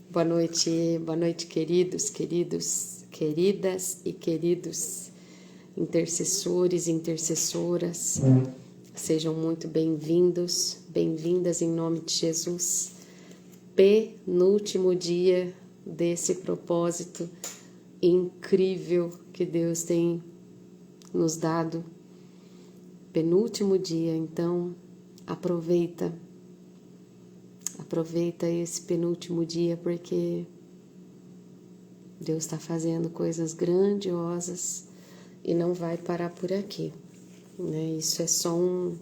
boa noite, queridas e queridos intercessores e intercessoras. Sejam muito bem-vindos, bem-vindas em nome de Jesus. Penúltimo dia desse propósito incrível que Deus tem nos dado. Penúltimo dia, então aproveita esse penúltimo dia, porque Deus está fazendo coisas grandiosas e não vai parar por aqui, né? Isso é só um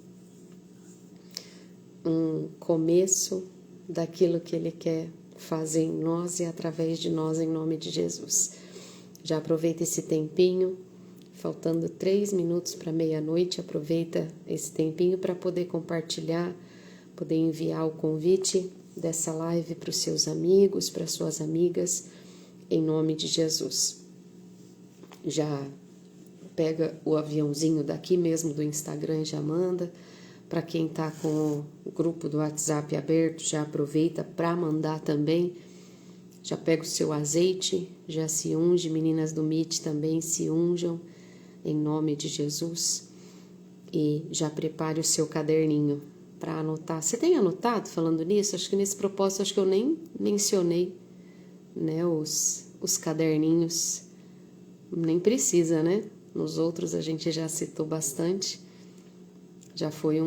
começo daquilo que Ele quer fazer em nós e através de nós, em nome de Jesus. Já aproveita esse tempinho, faltando 3 minutos para meia-noite, aproveita esse tempinho para poder compartilhar, poder enviar o convite dessa live para os seus amigos, para suas amigas, em nome de Jesus. Já pega o aviãozinho daqui mesmo do Instagram e já manda. Para quem está com o grupo do WhatsApp aberto, já aproveita para mandar também. Já pega o seu azeite, já se unge, meninas do Meet também se unjam, em nome de Jesus. E já prepare o seu caderninho para anotar. Você tem anotado falando nisso? Acho que nesse propósito, acho que eu nem mencionei, né, os caderninhos. Nem precisa, né? Nos outros a gente já citou bastante. Já foi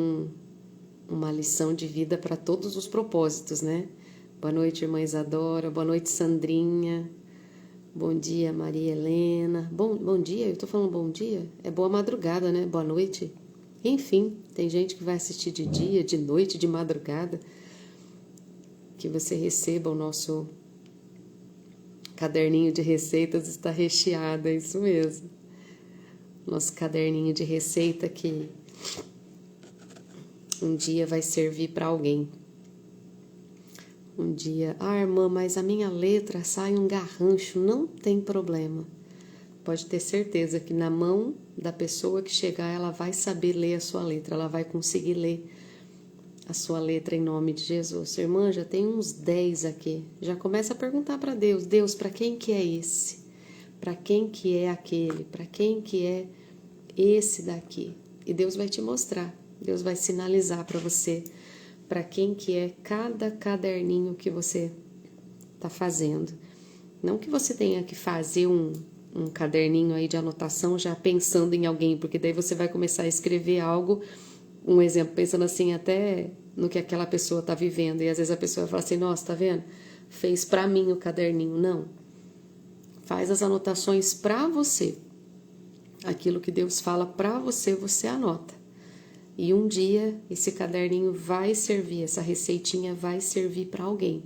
uma lição de vida para todos os propósitos, né? Boa noite, irmã Isadora. Boa noite, Sandrinha. Bom dia, Maria Helena. Bom dia? Eu tô falando bom dia? É boa madrugada, né? Boa noite. Enfim, tem gente que vai assistir de dia, de noite, de madrugada. Que você receba o nosso caderninho de receitas, está recheado, é isso mesmo. Nosso caderninho de receita que um dia vai servir para alguém. Um dia, irmã, mas a minha letra sai um garrancho, não tem problema. Pode ter certeza que na mão da pessoa que chegar, ela vai saber ler a sua letra, ela vai conseguir ler a sua letra em nome de Jesus. Irmã, já tem uns 10 aqui. Já começa a perguntar para Deus, Deus, para quem que é esse? Para quem que é aquele? Para quem que é esse daqui? E Deus vai te mostrar, Deus vai sinalizar para você para quem que é cada caderninho que você está fazendo. Não que você tenha que fazer um caderninho aí de anotação já pensando em alguém, porque daí você vai começar a escrever algo, um exemplo, pensando assim até no que aquela pessoa está vivendo. E às vezes a pessoa vai falar assim, nossa, tá vendo? Fez para mim o caderninho. Não. Faz as anotações para você. Aquilo que Deus fala para você, você anota. E um dia esse caderninho vai servir, essa receitinha vai servir para alguém.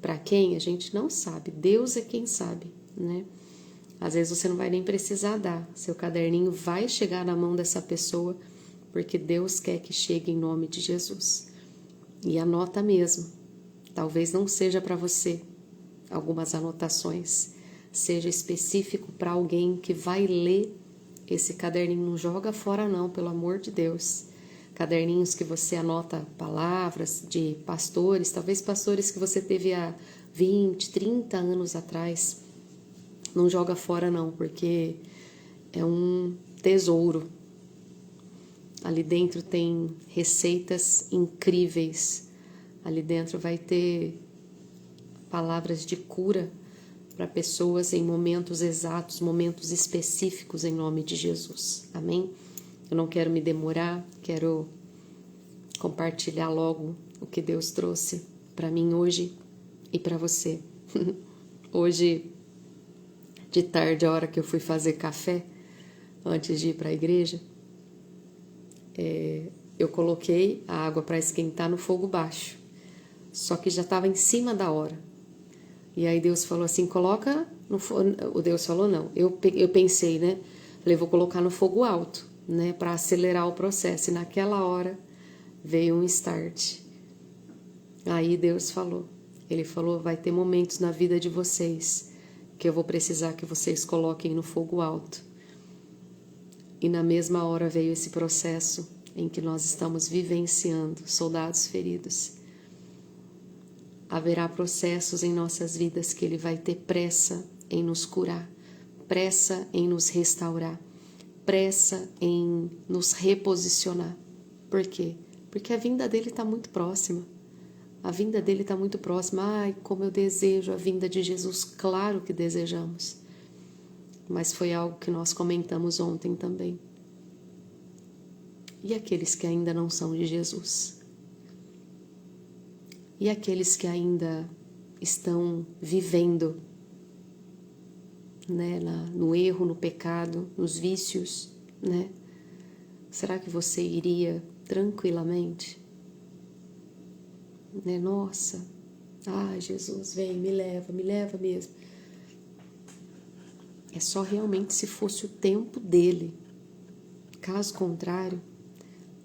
Para quem? A gente não sabe. Deus é quem sabe, né? Às vezes você não vai nem precisar dar. Seu caderninho vai chegar na mão dessa pessoa, porque Deus quer que chegue em nome de Jesus. E anota mesmo. Talvez não seja para você algumas anotações. Seja específico para alguém que vai ler esse caderninho. Não joga fora não, pelo amor de Deus. Caderninhos que você anota palavras de pastores, talvez pastores que você teve há 20, 30 anos atrás. Não joga fora não, porque é um tesouro. Ali dentro tem receitas incríveis. Ali dentro vai ter palavras de cura para pessoas em momentos exatos, momentos específicos em nome de Jesus. Amém? Eu não quero me demorar, quero compartilhar logo o que Deus trouxe para mim hoje e para você. Hoje, de tarde, a hora que eu fui fazer café, antes de ir para a igreja, eu coloquei a água para esquentar no fogo baixo, só que já estava em cima da hora. E aí Deus falou assim, coloca no fogo. O Deus falou não, eu pensei, né? Falei, vou colocar no fogo alto, né? Para acelerar o processo. E naquela hora veio um start. Aí Deus falou, Ele falou, vai ter momentos na vida de vocês que eu vou precisar que vocês coloquem no fogo alto. E na mesma hora veio esse processo em que nós estamos vivenciando, soldados feridos. haverá processos em nossas vidas que Ele vai ter pressa em nos curar, pressa em nos restaurar, pressa em nos reposicionar. Por quê? Porque a vinda dele está muito próxima. A vinda dele está muito próxima. Ai, como eu desejo a vinda de Jesus. Claro que desejamos. Mas foi algo que nós comentamos ontem também. E aqueles que ainda não são de Jesus? E aqueles que ainda estão vivendo, né, no erro, no pecado, nos vícios, né? Será que você iria tranquilamente? Né? Nossa, Jesus, vem, me leva mesmo. É só realmente se fosse o tempo dele. Caso contrário,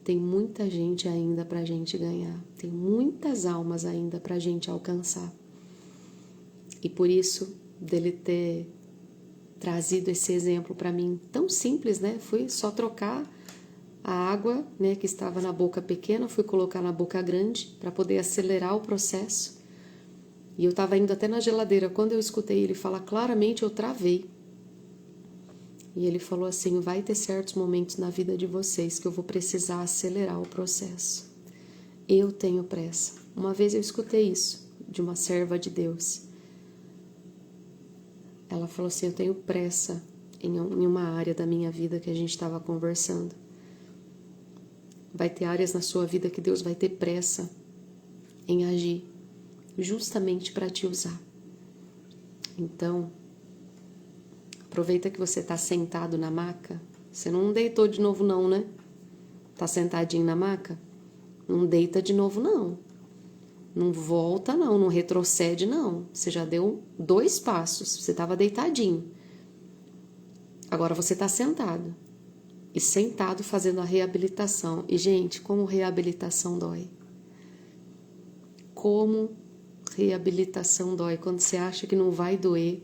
tem muita gente ainda pra gente ganhar. Tem muitas almas ainda pra gente alcançar. E por isso, dele ter trazido esse exemplo para mim tão simples, né? Fui só trocar a água, né, que estava na boca pequena, fui colocar na boca grande para poder acelerar o processo. E eu estava indo até na geladeira. Quando eu escutei ele falar claramente, eu travei. E ele falou assim: vai ter certos momentos na vida de vocês que eu vou precisar acelerar o processo. Eu tenho pressa. Uma vez eu escutei isso de uma serva de Deus. Ela falou assim: eu tenho pressa em uma área da minha vida que a gente estava conversando. Vai ter áreas na sua vida que Deus vai ter pressa em agir, justamente para te usar. Então, aproveita que você está sentado na maca. Você não deitou de novo não, né? Tá sentadinho na maca? Não deita de novo não. Não volta não, não retrocede não. Você já deu 2 passos, você estava deitadinho. Agora você está sentado. E sentado fazendo a reabilitação. E, gente, como reabilitação dói. Como reabilitação dói. Quando você acha que não vai doer,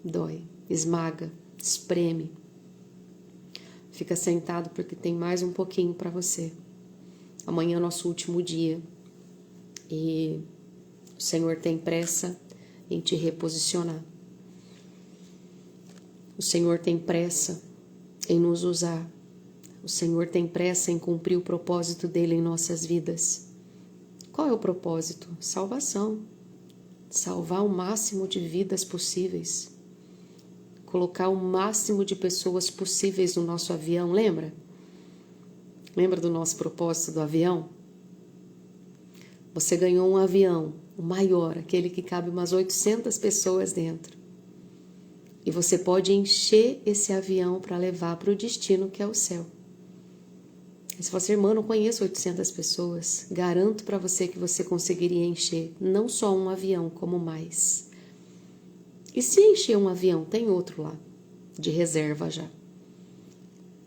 dói. Esmaga, espreme. Fica sentado porque tem mais um pouquinho para você. Amanhã é o nosso último dia. E o Senhor tem pressa em te reposicionar. O Senhor tem pressa em nos usar. O Senhor tem pressa em cumprir o propósito dele em nossas vidas. Qual é o propósito? Salvação. Salvar o máximo de vidas possíveis. Colocar o máximo de pessoas possíveis no nosso avião, lembra? Lembra do nosso propósito do avião? Você ganhou um avião, o maior, aquele que cabe umas 800 pessoas dentro. E você pode encher esse avião para levar para o destino que é o céu. E se você, irmã, não conhece 800 pessoas, garanto para você que você conseguiria encher não só um avião, como mais. E se encher um avião, tem outro lá, de reserva já.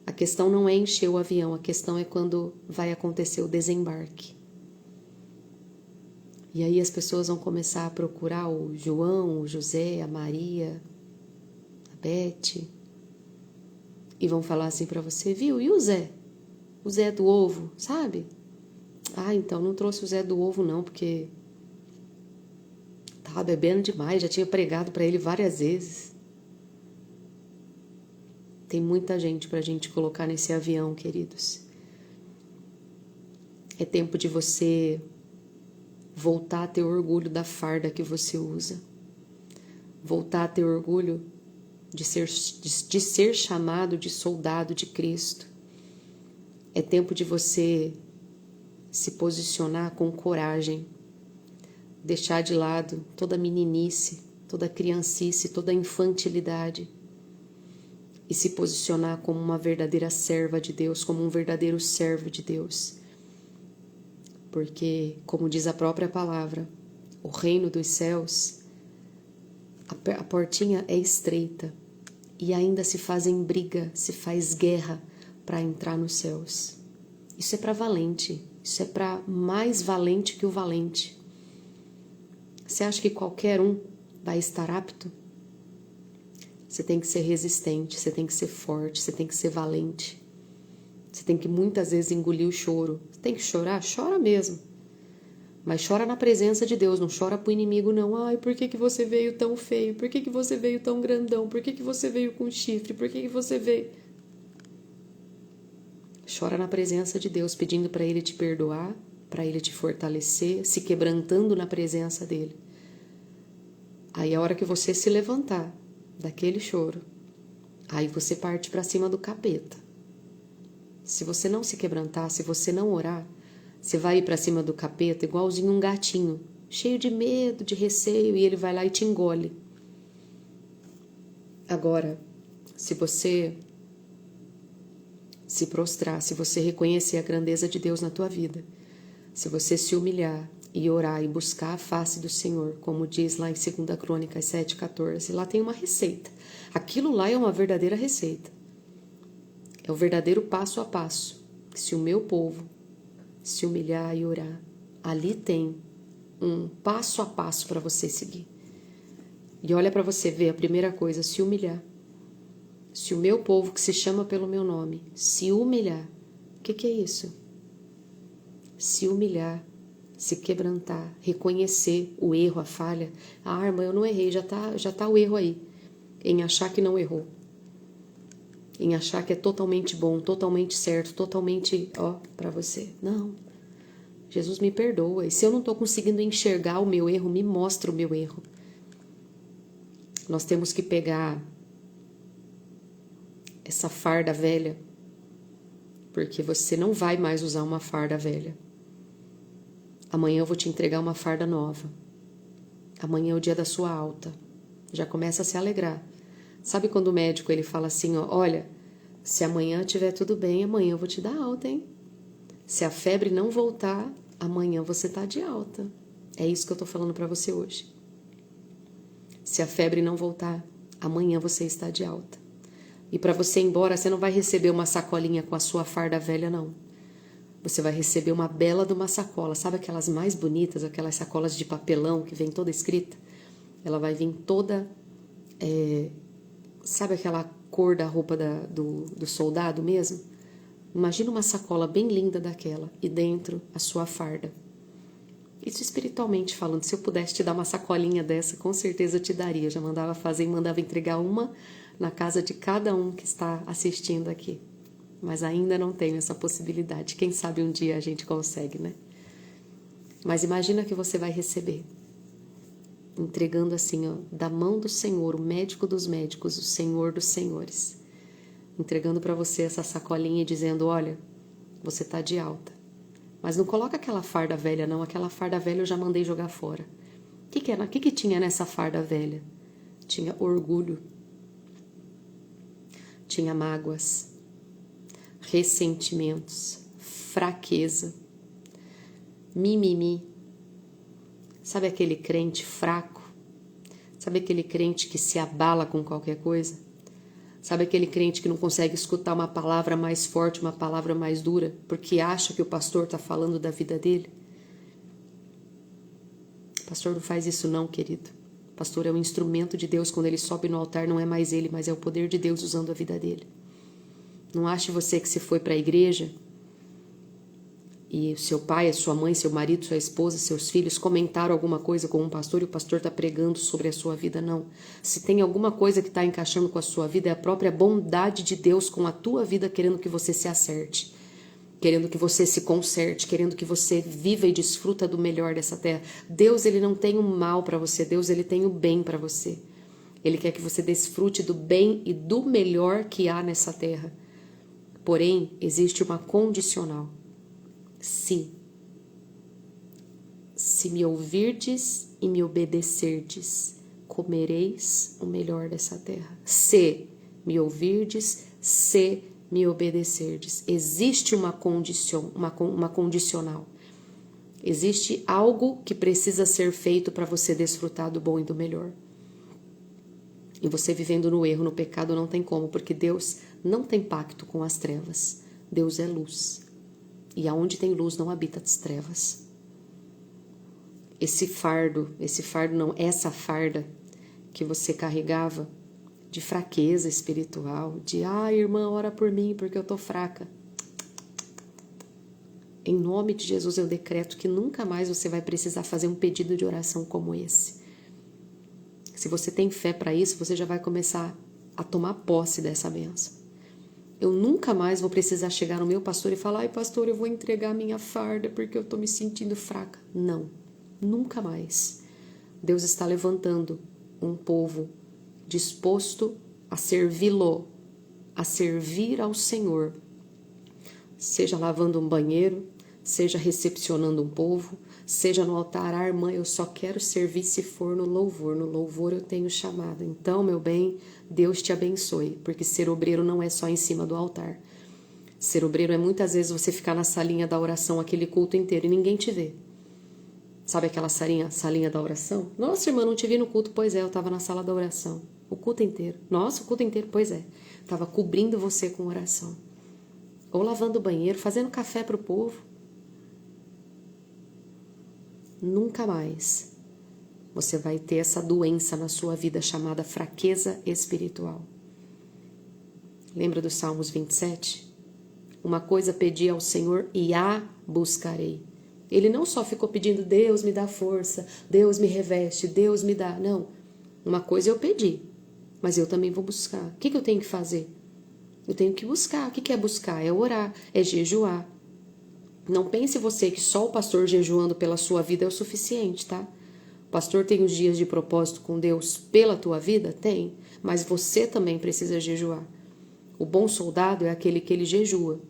A questão não é encher o avião, a questão é quando vai acontecer o desembarque. E aí as pessoas vão começar a procurar o João, o José, a Maria, Beth, e vão falar assim para você: viu, e o Zé? O Zé do ovo, sabe? Então não trouxe o Zé do ovo não, porque tava bebendo demais, já tinha pregado para ele várias vezes. Tem muita gente pra gente colocar nesse avião, queridos. É tempo de você voltar a ter orgulho da farda que você usa. Voltar a ter orgulho de ser chamado de soldado de Cristo. É tempo de você se posicionar com coragem, deixar de lado toda meninice, toda criancice, toda infantilidade e se posicionar como uma verdadeira serva de Deus, como um verdadeiro servo de Deus. Porque, como diz a própria palavra, o reino dos céus, a portinha é estreita. E ainda se fazem briga, se faz guerra para entrar nos céus. Isso é para valente, isso é para mais valente que o valente. Você acha que qualquer um vai estar apto? Você tem que ser resistente, você tem que ser forte, você tem que ser valente. Você tem que muitas vezes engolir o choro. Você tem que chorar? Chora mesmo. Mas chora na presença de Deus, não chora pro inimigo não. Ai, por que você veio tão feio? Por que você veio tão grandão? Por que você veio com chifre? Por que você veio... Chora na presença de Deus, pedindo para Ele te perdoar, para Ele te fortalecer, se quebrantando na presença dEle. Aí a hora que você se levantar daquele choro, aí você parte para cima do capeta. Se você não se quebrantar, se você não orar, você vai ir para cima do capeta igualzinho um gatinho, cheio de medo, de receio, e ele vai lá e te engole. Agora, se você se prostrar, se você reconhecer a grandeza de Deus na tua vida, se você se humilhar e orar e buscar a face do Senhor, como diz lá em 2 Crônicas 7,14, lá tem uma receita. Aquilo lá é uma verdadeira receita. É o verdadeiro passo a passo. Se o meu povo se humilhar e orar, ali tem um passo a passo para você seguir. E olha para você ver a primeira coisa, se humilhar. Se o meu povo que se chama pelo meu nome se humilhar, o que é isso? Se humilhar, se quebrantar, reconhecer o erro, a falha. Ah, irmã, eu não errei, já tá o erro aí. Em achar que não errou. Em achar que é totalmente bom, totalmente certo, totalmente, para você. Não. Jesus me perdoa. E se eu não estou conseguindo enxergar o meu erro, me mostra o meu erro. Nós temos que pegar essa farda velha, porque você não vai mais usar uma farda velha. Amanhã eu vou te entregar uma farda nova. Amanhã é o dia da sua alta. Já começa a se alegrar. Sabe quando o médico ele fala assim, olha, se amanhã estiver tudo bem, amanhã eu vou te dar alta, hein? Se a febre não voltar, amanhã você tá de alta. É isso que eu tô falando para você hoje. Se a febre não voltar, amanhã você está de alta. E para você ir embora, você não vai receber uma sacolinha com a sua farda velha, não. Você vai receber uma bela de uma sacola. Sabe aquelas mais bonitas, aquelas sacolas de papelão que vem toda escrita? Ela vai vir toda... sabe aquela cor da roupa do soldado mesmo? Imagina uma sacola bem linda daquela e dentro a sua farda. Isso espiritualmente falando, se eu pudesse te dar uma sacolinha dessa, com certeza eu te daria. Eu já mandava fazer e mandava entregar uma na casa de cada um que está assistindo aqui. Mas ainda não tenho essa possibilidade. Quem sabe um dia a gente consegue, né? Mas imagina que você vai receber. Entregando assim, da mão do Senhor, o médico dos médicos, o Senhor dos senhores. Entregando para você essa sacolinha e dizendo, olha, você está de alta. Mas não coloca aquela farda velha, não. Aquela farda velha eu já mandei jogar fora. O que tinha nessa farda velha? Tinha orgulho. Tinha mágoas. Ressentimentos. Fraqueza. Mimimi. Sabe aquele crente fraco? Sabe aquele crente que se abala com qualquer coisa? Sabe aquele crente que não consegue escutar uma palavra mais forte, uma palavra mais dura, porque acha que o pastor está falando da vida dele? O pastor não faz isso não, querido. O pastor é um instrumento de Deus. Quando ele sobe no altar, não é mais ele, mas é o poder de Deus usando a vida dele. Não ache você que se foi para a igreja e seu pai, a sua mãe, seu marido, sua esposa, seus filhos comentaram alguma coisa com um pastor e o pastor está pregando sobre a sua vida, não. Se tem alguma coisa que está encaixando com a sua vida, é a própria bondade de Deus com a tua vida, querendo que você se acerte, querendo que você se conserte, querendo que você viva e desfruta do melhor dessa terra. Deus, ele não tem o mal para você, Deus, ele tem o bem para você. Ele quer que você desfrute do bem e do melhor que há nessa terra. Porém, existe uma condicional. Se me ouvirdes e me obedecerdes, comereis o melhor dessa terra. Se me ouvirdes, se me obedecerdes. Existe uma condicional. Existe algo que precisa ser feito para você desfrutar do bom e do melhor. E você vivendo no erro, no pecado, não tem como, porque Deus não tem pacto com as trevas. Deus é luz. E aonde tem luz não habita as trevas. Essa farda que você carregava de fraqueza espiritual, de irmã, ora por mim porque eu tô fraca. Em nome de Jesus eu decreto que nunca mais você vai precisar fazer um pedido de oração como esse. Se você tem fé para isso, você já vai começar a tomar posse dessa bênção. Eu nunca mais vou precisar chegar no meu pastor e falar: ai, pastor, eu vou entregar a minha farda porque eu estou me sentindo fraca. Não, nunca mais. Deus está levantando um povo disposto a servi-lo, a servir ao Senhor. Seja lavando um banheiro, seja recepcionando um povo, seja no altar. Ah, irmã, eu só quero servir se for no louvor. No louvor eu tenho chamado. Então, meu bem, Deus te abençoe, porque ser obreiro não é só em cima do altar. Ser obreiro é muitas vezes você ficar na salinha da oração aquele culto inteiro e ninguém te vê. Sabe aquela salinha da oração? Nossa, irmã, não te vi no culto. Pois é, eu estava na sala da oração. O culto inteiro. Nossa, o culto inteiro, pois é. Estava cobrindo você com oração. Ou lavando o banheiro, fazendo café para o povo. Nunca mais você vai ter essa doença na sua vida chamada fraqueza espiritual. Lembra do Salmos 27? Uma coisa pedi ao Senhor e a buscarei. Ele não só ficou pedindo: Deus me dá força, Deus me reveste, Deus me dá. Não, uma coisa eu pedi, mas eu também vou buscar. O que eu tenho que fazer? Eu tenho que buscar. O que é buscar? É orar, é jejuar. Não pense você que só o pastor jejuando pela sua vida é o suficiente, tá? O pastor tem os dias de propósito com Deus pela tua vida? Tem, mas você também precisa jejuar. O bom soldado é aquele que ele jejua.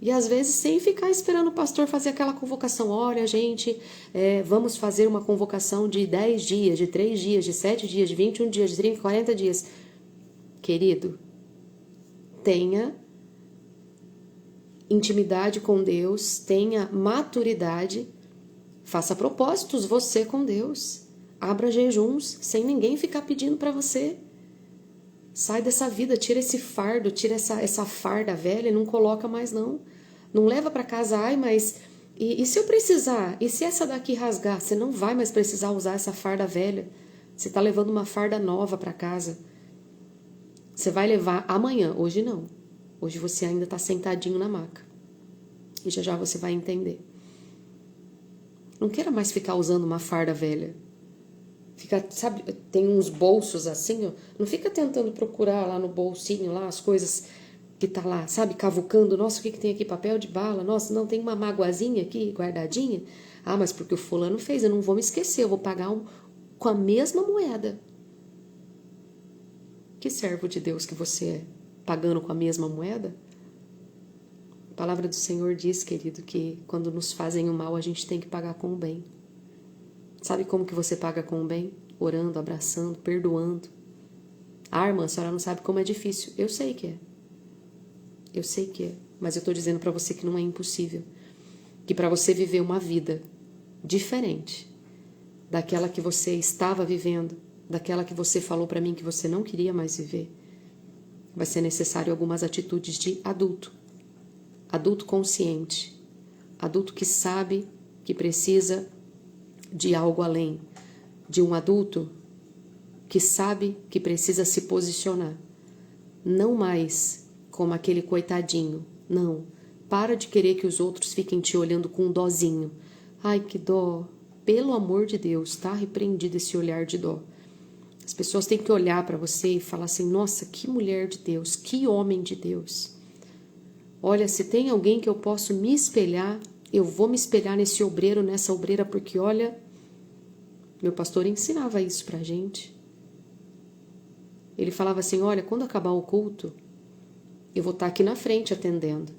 E às vezes sem ficar esperando o pastor fazer aquela convocação. Olha, gente, vamos fazer uma convocação de 10 dias, de 3 dias, de 7 dias, de 21 dias, de 30, 40 dias. Querido, tenha intimidade com Deus, tenha maturidade, faça propósitos você com Deus. Abra jejuns sem ninguém ficar pedindo para você. Sai dessa vida, tira esse fardo, tira essa farda velha e não coloca mais não. Não leva para casa. Ai, mas e se eu precisar? E se essa daqui rasgar? Você não vai mais precisar usar essa farda velha. Você está levando uma farda nova para casa. Você vai levar amanhã, hoje não. Hoje você ainda está sentadinho na maca. E já já você vai entender. Não queira mais ficar usando uma farda velha. Fica, sabe, tem uns bolsos assim, ó. Não fica tentando procurar lá no bolsinho, lá as coisas que tá lá, sabe, cavucando. Nossa, o que tem aqui? Papel de bala. Nossa, não, tem uma magoazinha aqui guardadinha. Ah, mas porque o fulano fez, eu não vou me esquecer, eu vou pagar com a mesma moeda. Que servo de Deus que você é? Pagando com a mesma moeda? A palavra do Senhor diz, querido, que quando nos fazem o mal, a gente tem que pagar com o bem. Sabe como que você paga com o bem? Orando, abraçando, perdoando. Ah, irmã, a senhora não sabe como é difícil. Eu sei que é. Eu sei que é. Mas eu estou dizendo para você que não é impossível. Que para você viver uma vida diferente daquela que você estava vivendo, daquela que você falou para mim que você não queria mais viver, vai ser necessário algumas atitudes de adulto. Adulto consciente. Adulto que sabe que precisa de algo além, de um adulto que sabe que precisa se posicionar, não mais como aquele coitadinho, não, para de querer que os outros fiquem te olhando com um dozinho, ai que dó, pelo amor de Deus, tá repreendido esse olhar de dó. As pessoas têm que olhar para você e falar assim: nossa, que mulher de Deus, que homem de Deus, olha, se tem alguém que eu posso me espelhar, eu vou me espelhar nesse obreiro, nessa obreira, porque olha, meu pastor ensinava isso pra gente. Ele falava assim: olha, quando acabar o culto, eu vou estar aqui na frente atendendo.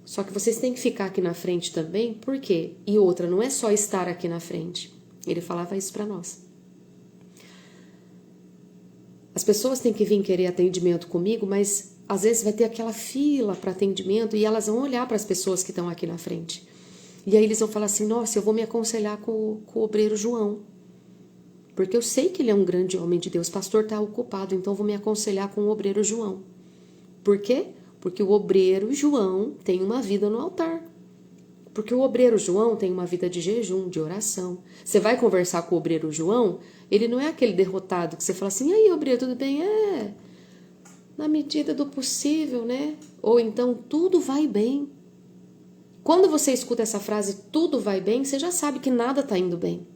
Só que vocês têm que ficar aqui na frente também, por quê? E outra, não é só estar aqui na frente. Ele falava isso pra nós. As pessoas têm que vir querer atendimento comigo, mas às vezes vai ter aquela fila para atendimento e elas vão olhar para as pessoas que estão aqui na frente. E aí eles vão falar assim: nossa, eu vou me aconselhar com o obreiro João, porque eu sei que ele é um grande homem de Deus, o pastor está ocupado, então eu vou me aconselhar com o obreiro João. Por quê? Porque o obreiro João tem uma vida no altar. Porque o obreiro João tem uma vida de jejum, de oração. Você vai conversar com o obreiro João, ele não é aquele derrotado que você fala assim: e aí, obreiro, tudo bem? Na medida do possível, né? Ou então, tudo vai bem. Quando você escuta essa frase, tudo vai bem, você já sabe que nada está indo bem.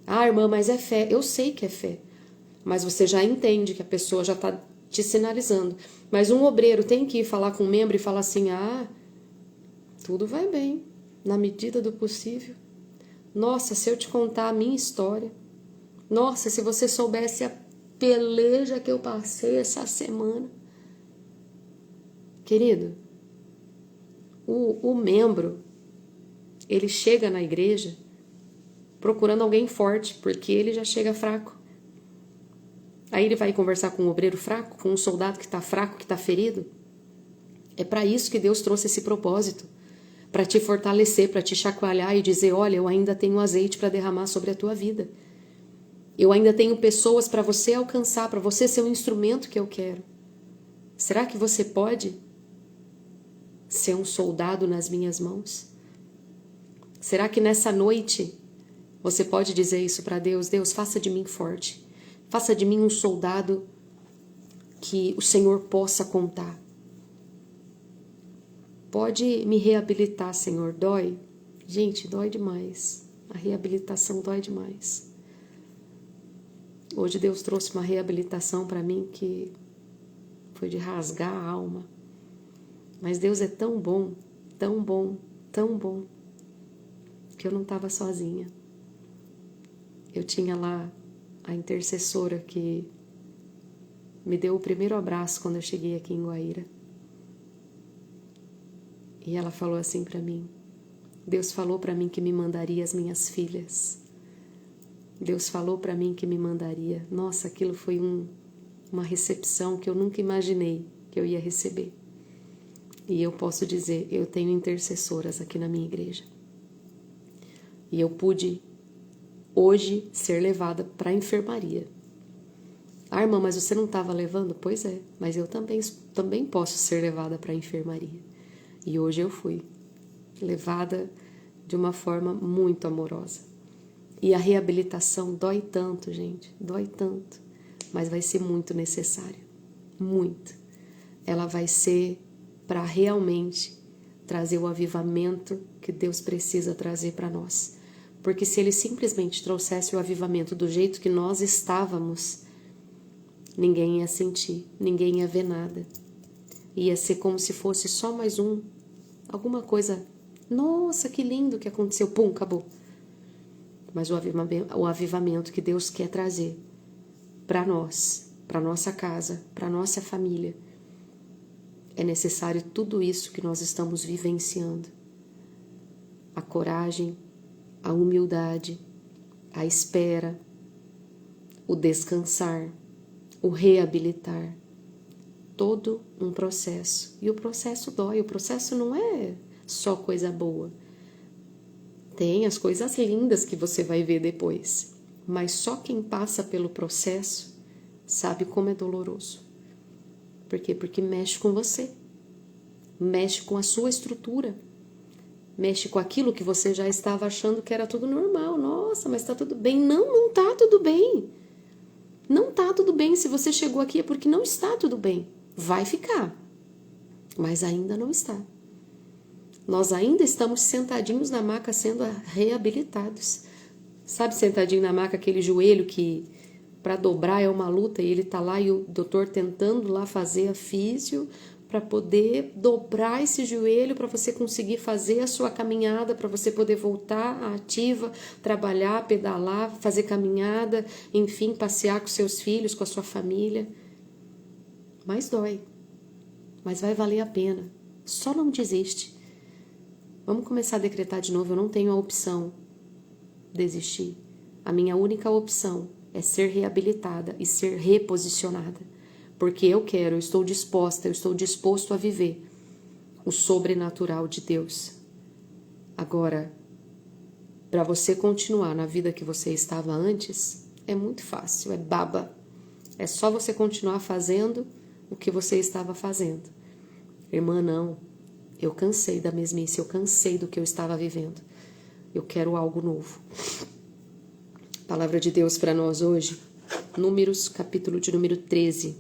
Ah, irmã, mas é fé. Eu sei que é fé. Mas você já entende que a pessoa já está te sinalizando. Mas um obreiro tem que ir falar com um membro e falar assim, tudo vai bem, na medida do possível. Nossa, se eu te contar a minha história. Nossa, se você soubesse a peleja que eu passei essa semana. Querido, o membro, ele chega na igreja procurando alguém forte, porque ele já chega fraco. Aí ele vai conversar com um obreiro fraco, com um soldado que está fraco, que está ferido. É para isso que Deus trouxe esse propósito, para te fortalecer, para te chacoalhar e dizer, olha, eu ainda tenho azeite para derramar sobre a tua vida. Eu ainda tenho pessoas para você alcançar, para você ser um instrumento que eu quero. Será que você pode ser um soldado nas minhas mãos? Será que nessa noite você pode dizer isso para Deus? Deus, faça de mim forte. Faça de mim um soldado que o Senhor possa contar. Pode me reabilitar, Senhor. Dói? Gente, dói demais. A reabilitação dói demais. Hoje Deus trouxe uma reabilitação para mim que foi de rasgar a alma. Mas Deus é tão bom, tão bom, tão bom, que eu não estava sozinha. Eu tinha lá a intercessora que me deu o primeiro abraço quando eu cheguei aqui em Guaíra. E ela falou assim para mim, Deus falou para mim que me mandaria as minhas filhas. Deus falou para mim que me mandaria. Nossa, aquilo foi uma recepção que eu nunca imaginei que eu ia receber. E eu posso dizer, eu tenho intercessoras aqui na minha igreja. E eu pude hoje ser levada para a enfermaria. Ah, irmã, mas você não estava levando? Pois é, mas eu também posso ser levada para a enfermaria. E hoje eu fui levada de uma forma muito amorosa. E a reabilitação dói tanto, gente, dói tanto, mas vai ser muito necessária, muito. Ela vai ser para realmente trazer o avivamento que Deus precisa trazer para nós. Porque se Ele simplesmente trouxesse o avivamento do jeito que nós estávamos, ninguém ia sentir, ninguém ia ver nada. Ia ser como se fosse só mais alguma coisa. Nossa, que lindo que aconteceu, pum, acabou. Mas o avivamento que Deus quer trazer para nós, para nossa casa, para nossa família, é necessário tudo isso que nós estamos vivenciando. A coragem, a humildade, a espera, o descansar, o reabilitar. Todo um processo. E o processo dói, o processo não é só coisa boa. Tem as coisas lindas que você vai ver depois, mas só quem passa pelo processo sabe como é doloroso. Por quê? Porque mexe com você, mexe com a sua estrutura, mexe com aquilo que você já estava achando que era tudo normal. Nossa, mas está tudo bem. Não, não está tudo bem. Não está tudo bem. Se você chegou aqui é porque não está tudo bem. Vai ficar, mas ainda não está. Nós ainda estamos sentadinhos na maca sendo reabilitados. Sabe, sentadinho na maca, aquele joelho que para dobrar é uma luta e ele tá lá e o doutor tentando lá fazer a físio para poder dobrar esse joelho para você conseguir fazer a sua caminhada, para você poder voltar à ativa, trabalhar, pedalar, fazer caminhada, enfim, passear com seus filhos, com a sua família. Mas dói, mas vai valer a pena. Só não desiste. Vamos começar a decretar de novo. Eu não tenho a opção de desistir. A minha única opção é ser reabilitada e ser reposicionada. Porque eu estou disposta, eu estou disposto a viver o sobrenatural de Deus. Agora, para você continuar na vida que você estava antes, é muito fácil, é baba. É só você continuar fazendo o que você estava fazendo. Irmã, não. Eu cansei da mesmice, eu cansei do que eu estava vivendo. Eu quero algo novo. Palavra de Deus para nós hoje, Números, capítulo de número 13.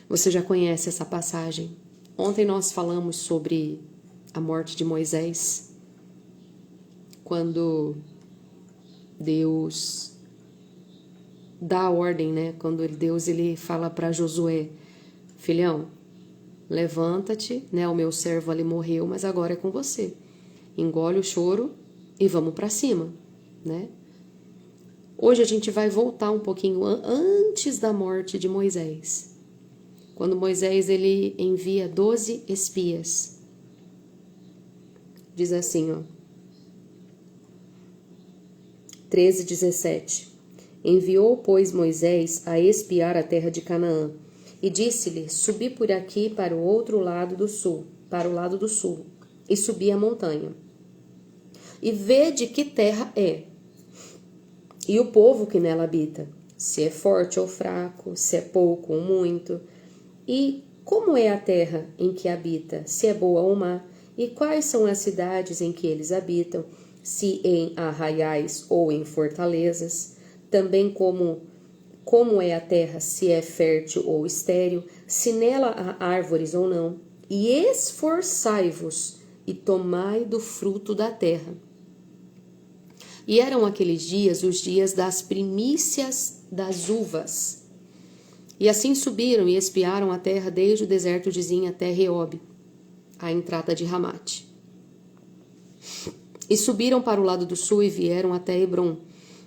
Você já conhece essa passagem. Ontem nós falamos sobre a morte de Moisés, quando Deus dá a ordem, né? Quando Deus ele fala para Josué, filhão, levanta-te, né? O meu servo ali morreu, mas agora é com você. Engole o choro e vamos para cima, né? Hoje a gente vai voltar um pouquinho antes da morte de Moisés. Quando Moisés ele envia 12 espias. Diz assim, ó. 13:17. Enviou, pois, Moisés a espiar a terra de Canaã, e disse-lhe: subi por aqui para o outro lado do sul, para o lado do sul, e subi a montanha. E vede que terra é, e o povo que nela habita, se é forte ou fraco, se é pouco ou muito, e como é a terra em que habita, se é boa ou má, e quais são as cidades em que eles habitam, se em arraiais ou em fortalezas, também como é a terra, se é fértil ou estéril, se nela há árvores ou não, e esforçai-vos e tomai do fruto da terra. E eram aqueles dias os dias das primícias das uvas. E assim subiram e espiaram a terra desde o deserto de Zin até Reob, a entrada de Ramate. E subiram para o lado do sul e vieram até Hebrom.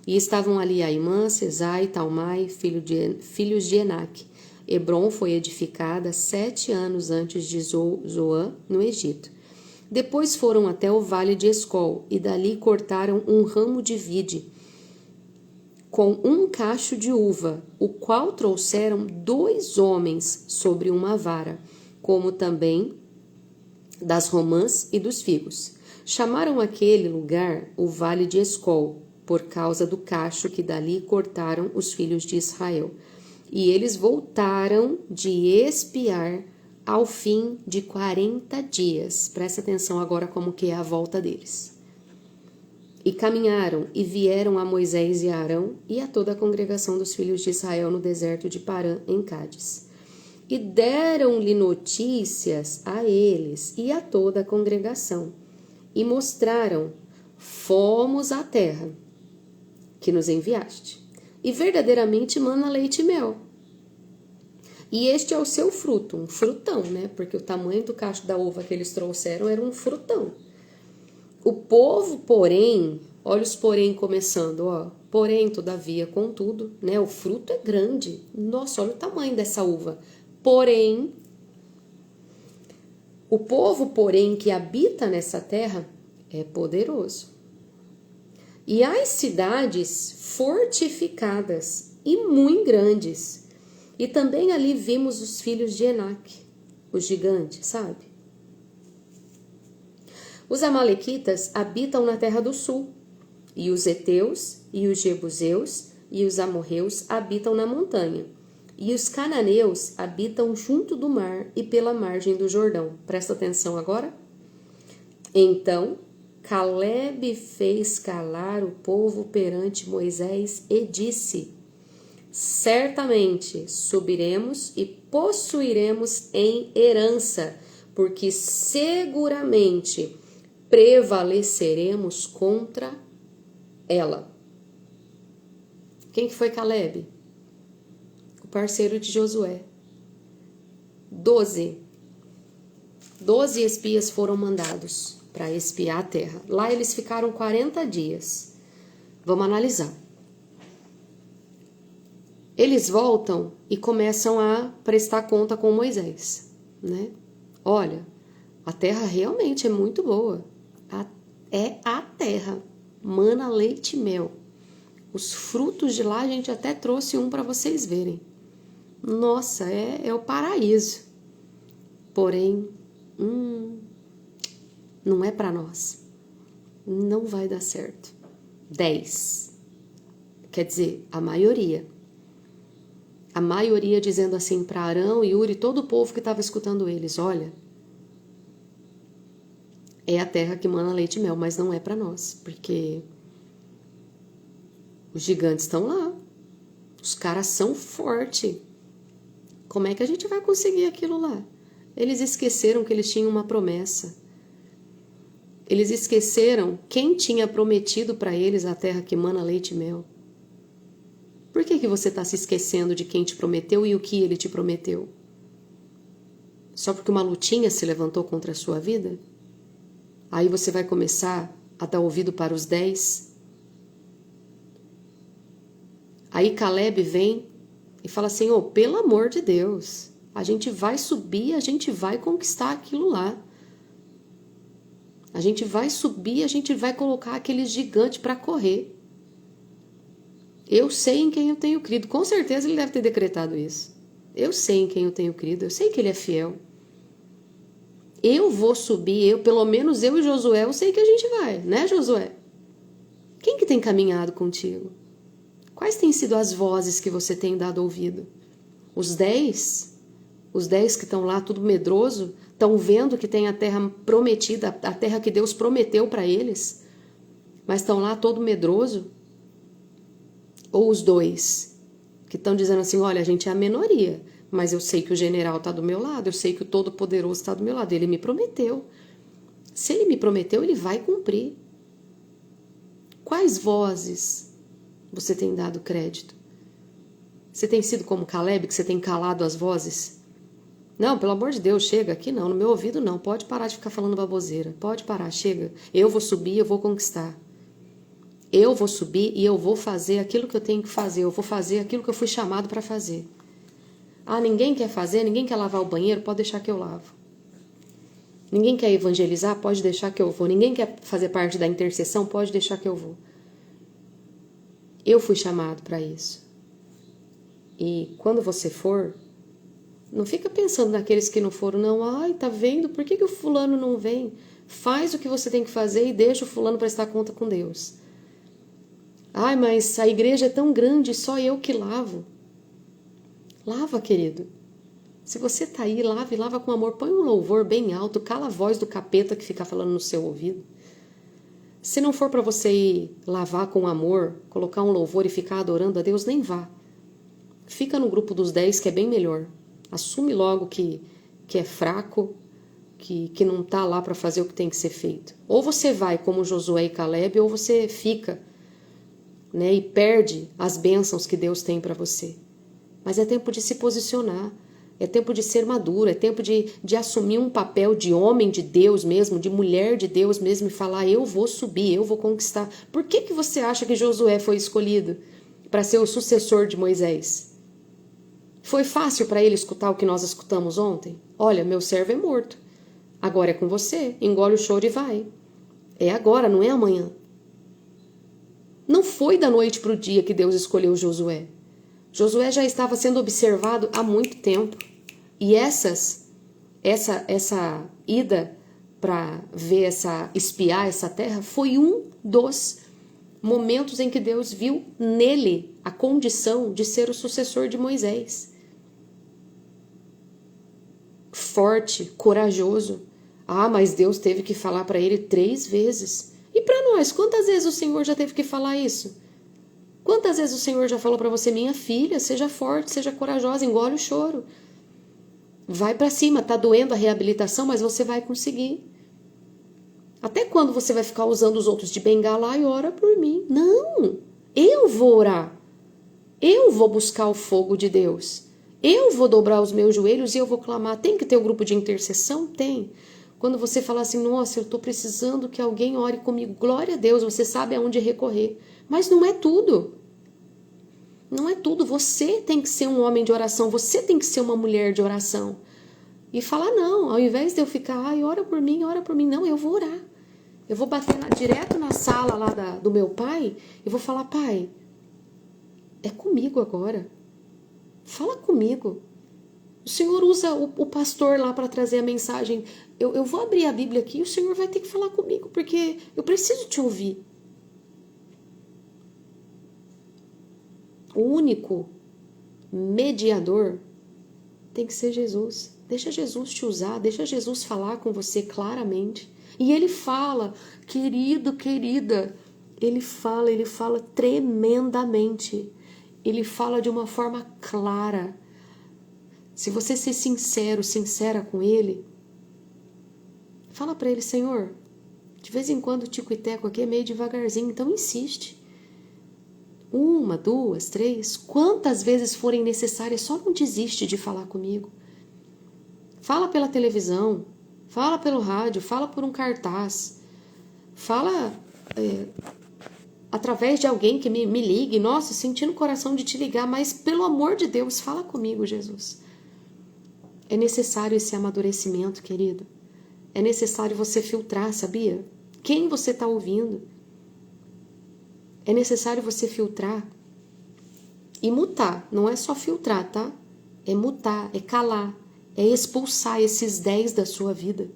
E estavam ali Aimã, Sesai, Talmai, filhos de Enaque. Hebrom foi edificada 7 anos antes de Zoã, no Egito. Depois foram até o vale de Escol, e dali cortaram um ramo de vide, com um cacho de uva, o qual trouxeram 2 homens sobre uma vara, como também das romãs e dos figos. Chamaram aquele lugar o Vale de Escol, por causa do cacho que dali cortaram os filhos de Israel. E eles voltaram de espiar ao fim de 40 dias. Presta atenção agora como que é a volta deles. E caminharam e vieram a Moisés e a Arão e a toda a congregação dos filhos de Israel no deserto de Parã, em Cádiz. E deram-lhe notícias a eles e a toda a congregação. E mostraram: fomos à terra que nos enviaste, e verdadeiramente mana leite e mel. E este é o seu fruto, um frutão, né? Porque o tamanho do cacho da uva que eles trouxeram era um frutão. O povo, porém, olha os porém começando, ó. Porém, todavia, contudo, né? O fruto é grande. Nossa, olha o tamanho dessa uva. Porém, o povo, porém, que habita nessa terra é poderoso. E as cidades fortificadas e muito grandes. E também ali vimos os filhos de Enaque, os gigantes, sabe? Os amalequitas habitam na terra do sul, e os heteus, e os jebuseus, e os amorreus habitam na montanha. E os cananeus habitam junto do mar e pela margem do Jordão. Presta atenção agora. Então, Calebe fez calar o povo perante Moisés e disse: certamente subiremos e possuiremos em herança, porque seguramente prevaleceremos contra ela. Quem que foi Calebe? O parceiro de Josué. 12 espias foram mandados para espiar a terra. Lá eles ficaram 40 dias. Vamos analisar. Eles voltam e começam a prestar conta com Moisés, né? Olha, a terra realmente é muito boa. É a terra, mana, leite e mel. Os frutos de lá a gente até trouxe um para vocês verem. Nossa, é o paraíso. Porém, não é para nós. Não vai dar certo. 10. Quer dizer, a maioria. A maioria dizendo assim para Arão e Uri, todo o povo que estava escutando eles: olha, é a terra que mana leite e mel, mas não é para nós, porque os gigantes estão lá, os caras são fortes. Como é que a gente vai conseguir aquilo lá? Eles esqueceram que eles tinham uma promessa. Eles esqueceram quem tinha prometido para eles a terra que mana leite e mel. Por que você está se esquecendo de quem te prometeu e o que ele te prometeu? Só porque uma lutinha se levantou contra a sua vida? Aí você vai começar a dar ouvido para os 10. Aí Caleb vem e fala assim, pelo amor de Deus, a gente vai subir, a gente vai conquistar aquilo lá. A gente vai subir, a gente vai colocar aquele gigante para correr. Eu sei em quem eu tenho crido. Com certeza ele deve ter decretado isso. Eu sei em quem eu tenho crido, eu sei que ele é fiel. Eu vou subir, pelo menos eu e Josué, eu sei que a gente vai, né, Josué? Quem que tem caminhado contigo? Quais têm sido as vozes que você tem dado ouvido? Os 10? Os 10 que estão lá tudo medroso, estão vendo que tem a terra prometida, a terra que Deus prometeu para eles, mas estão lá todo medroso? Ou os 2 que estão dizendo assim, olha, a gente é a minoria, mas eu sei que o general está do meu lado, eu sei que o Todo-Poderoso está do meu lado, ele me prometeu. Se ele me prometeu, ele vai cumprir. Quais vozes você tem dado crédito? Você tem sido como Caleb, que você tem calado as vozes? Não, pelo amor de Deus, chega aqui não, no meu ouvido não, pode parar de ficar falando baboseira, pode parar, chega. Eu vou subir, eu vou conquistar. Eu vou subir e eu vou fazer aquilo que eu tenho que fazer, eu vou fazer aquilo que eu fui chamado para fazer. Ah, ninguém quer fazer, ninguém quer lavar o banheiro, pode deixar que eu lavo. Ninguém quer evangelizar, pode deixar que eu vou. Ninguém quer fazer parte da intercessão, pode deixar que eu vou. Eu fui chamado para isso. E quando você for, não fica pensando naqueles que não foram, não. Ai, tá vendo? Por que o fulano não vem? Faz o que você tem que fazer e deixa o fulano prestar conta com Deus. Ai, mas a igreja é tão grande, só eu que lavo. Lava, querido. Se você tá aí, lava e lava com amor. Põe um louvor bem alto, cala a voz do capeta que fica falando no seu ouvido. Se não for para você ir lavar com amor, colocar um louvor e ficar adorando a Deus, nem vá. Fica no grupo dos 10, que é bem melhor. Assume logo que é fraco, que não tá lá para fazer o que tem que ser feito. Ou você vai como Josué e Caleb, ou você fica, né, e perde as bênçãos que Deus tem para você. Mas é tempo de se posicionar, é tempo de ser maduro, é tempo de assumir um papel de homem de Deus mesmo, de mulher de Deus mesmo e falar, eu vou subir, eu vou conquistar. Por que você acha que Josué foi escolhido para ser o sucessor de Moisés? Foi fácil para ele escutar o que nós escutamos ontem? Olha, meu servo é morto, agora é com você, engole o choro e vai. É agora, não é amanhã. Não foi da noite para o dia que Deus escolheu Josué. Josué já estava sendo observado há muito tempo. E essa ida para ver espiar essa terra foi um dos momentos em que Deus viu nele a condição de ser o sucessor de Moisés. Forte, corajoso. Ah, mas Deus teve que falar para ele 3 vezes. E para nós, quantas vezes o Senhor já teve que falar isso? Quantas vezes o Senhor já falou para você, minha filha, seja forte, seja corajosa, engole o choro. Vai para cima, tá doendo a reabilitação, mas você vai conseguir. Até quando você vai ficar usando os outros de bengala e ora por mim? Não, eu vou orar. Eu vou buscar o fogo de Deus. Eu vou dobrar os meus joelhos e eu vou clamar. Tem que ter um grupo de intercessão? Tem. Quando você fala assim, nossa, eu estou precisando que alguém ore comigo. Glória a Deus, você sabe aonde recorrer. Mas não é tudo. Não é tudo. Você tem que ser um homem de oração. Você tem que ser uma mulher de oração. E falar, não, ao invés de eu ficar, ai, ora por mim. Não, eu vou orar. Eu vou bater direto na sala lá do meu pai e vou falar, pai, é comigo agora. Fala comigo. O Senhor usa o pastor lá para trazer a mensagem. Eu vou abrir a Bíblia aqui e o Senhor vai ter que falar comigo, porque eu preciso te ouvir. O único mediador tem que ser Jesus. Deixa Jesus te usar, deixa Jesus falar com você claramente. E ele fala, querido, querida, ele fala tremendamente. Ele fala de uma forma clara. Se você ser sincero, sincera com ele, fala para ele, Senhor, De vez em quando o tico e teco aqui é meio devagarzinho, então insiste. 1, 2, 3, quantas vezes forem necessárias, só não desiste de falar comigo. Fala pela televisão, fala pelo rádio, fala por um cartaz, fala através de alguém que me ligue. Nossa, senti no coração de te ligar, mas pelo amor de Deus, fala comigo, Jesus. É necessário esse amadurecimento, querido. É necessário você filtrar, sabia? Quem você está ouvindo? É necessário você filtrar e mutar. Não é só filtrar, tá? É mutar, é calar, é expulsar esses 10 da sua vida.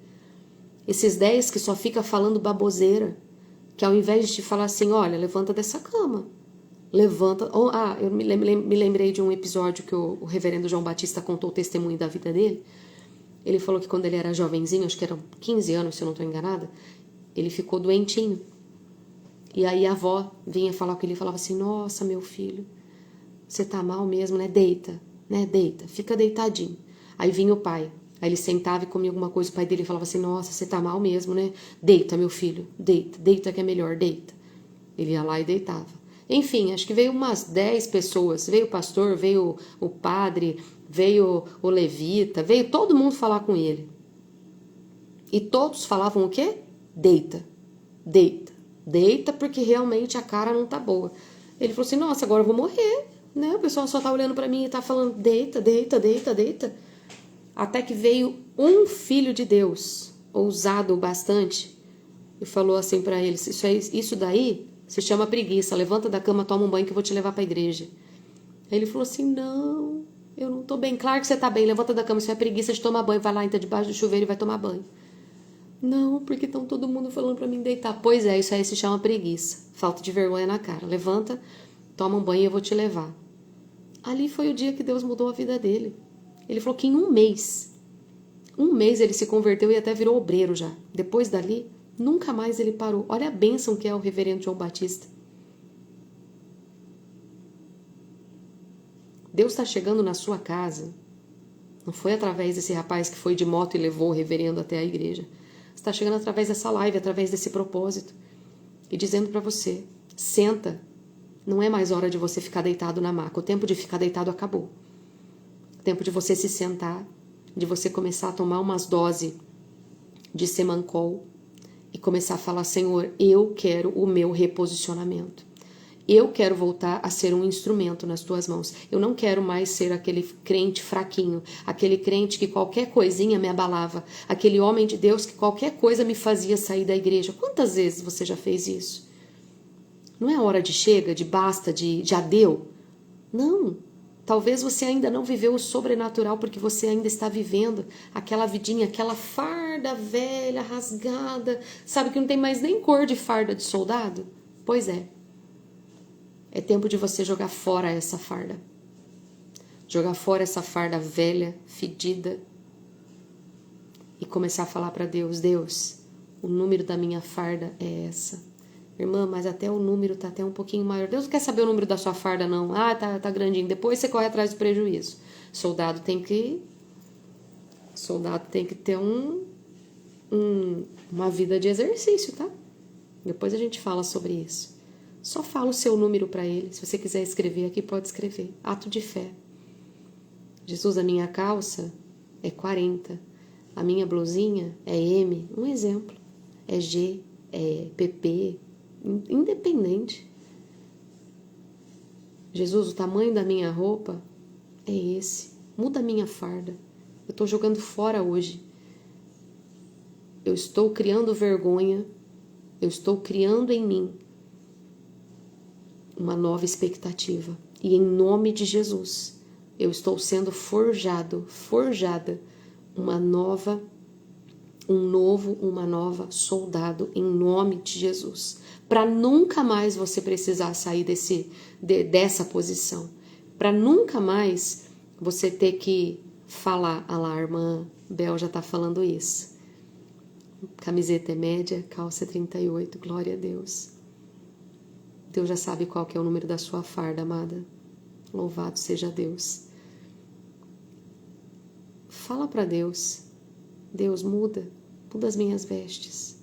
Esses 10 que só fica falando baboseira, que ao invés de te falar assim, olha, levanta dessa cama, levanta... eu me lembrei de um episódio que o reverendo João Batista contou o testemunho da vida dele. Ele falou que quando ele era jovenzinho, acho que eram 15 anos, se eu não estou enganada, ele ficou doentinho. E aí a avó vinha falar com ele e falava assim, nossa, meu filho, você tá mal mesmo, né? Deita, fica deitadinho. Aí vinha o pai, aí ele sentava e comia alguma coisa, o pai dele falava assim, nossa, você tá mal mesmo, né? Deita, meu filho, deita que é melhor, deita. Ele ia lá e deitava. Enfim, acho que veio umas 10 pessoas, veio o pastor, veio o padre, veio o levita, veio todo mundo falar com ele. E todos falavam o quê? Deita, porque realmente a cara não tá boa. Ele falou assim, nossa, agora eu vou morrer, né? O pessoal só tá olhando pra mim e tá falando, deita. Até que veio um filho de Deus, ousado bastante, e falou assim pra ele, isso daí se chama preguiça, levanta da cama, toma um banho que eu vou te levar pra igreja. Aí ele falou assim, não, eu não tô bem. Claro que você tá bem, levanta da cama, isso é preguiça de tomar banho, vai lá, entra debaixo do chuveiro e vai tomar banho. Não, porque estão todo mundo falando pra mim deitar. Pois é, isso aí se chama preguiça, falta de vergonha na cara. Levanta, toma um banho e eu vou te levar. Ali foi o dia que Deus mudou a vida dele. Ele falou que em um mês ele se converteu e até virou obreiro já. Depois dali, nunca mais ele parou. Olha a bênção que é o reverendo João Batista. Deus está chegando na sua casa. Não foi através desse rapaz que foi de moto e levou o reverendo até a igreja. Está chegando através dessa live, através desse propósito. E dizendo para você, senta. Não é mais hora de você ficar deitado na maca. O tempo de ficar deitado acabou. O tempo de você se sentar, de você começar a tomar umas doses de Semancol e começar a falar, Senhor, eu quero o meu reposicionamento. Eu quero voltar a ser um instrumento nas tuas mãos. Eu não quero mais ser aquele crente fraquinho, aquele crente que qualquer coisinha me abalava, aquele homem de Deus que qualquer coisa me fazia sair da igreja. Quantas vezes você já fez isso? Não é hora de chega, de basta, de já deu? Não. Talvez você ainda não viveu o sobrenatural porque você ainda está vivendo aquela vidinha, aquela farda velha, rasgada. Sabe que não tem mais nem cor de farda de soldado? Pois é. É tempo de você jogar fora essa farda. Jogar fora essa farda velha, fedida. E começar a falar para Deus, Deus, o número da minha farda é essa. Irmã, mas até o número tá até um pouquinho maior. Deus não quer saber o número da sua farda, não. Ah, tá grandinho. Depois você corre atrás do prejuízo. Soldado tem que ter uma vida de exercício, tá? Depois a gente fala sobre isso. Só fala o seu número para ele. Se você quiser escrever aqui, pode escrever. Ato de fé. Jesus, a minha calça é 40. A minha blusinha é M. Um exemplo. É G, é PP. Independente. Jesus, o tamanho da minha roupa é esse. Muda a minha farda. Eu estou jogando fora hoje. Eu estou criando vergonha. Eu estou criando em mim uma nova expectativa. E em nome de Jesus, eu estou sendo forjada, uma nova soldado em nome de Jesus. Para nunca mais você precisar sair dessa posição. Para nunca mais você ter que falar, ah lá, a irmã Bel já está falando isso. Camiseta é média, calça é 38, glória a Deus. Deus já sabe qual que é o número da sua farda, amada. Louvado seja Deus. Fala para Deus. Deus, muda as minhas vestes.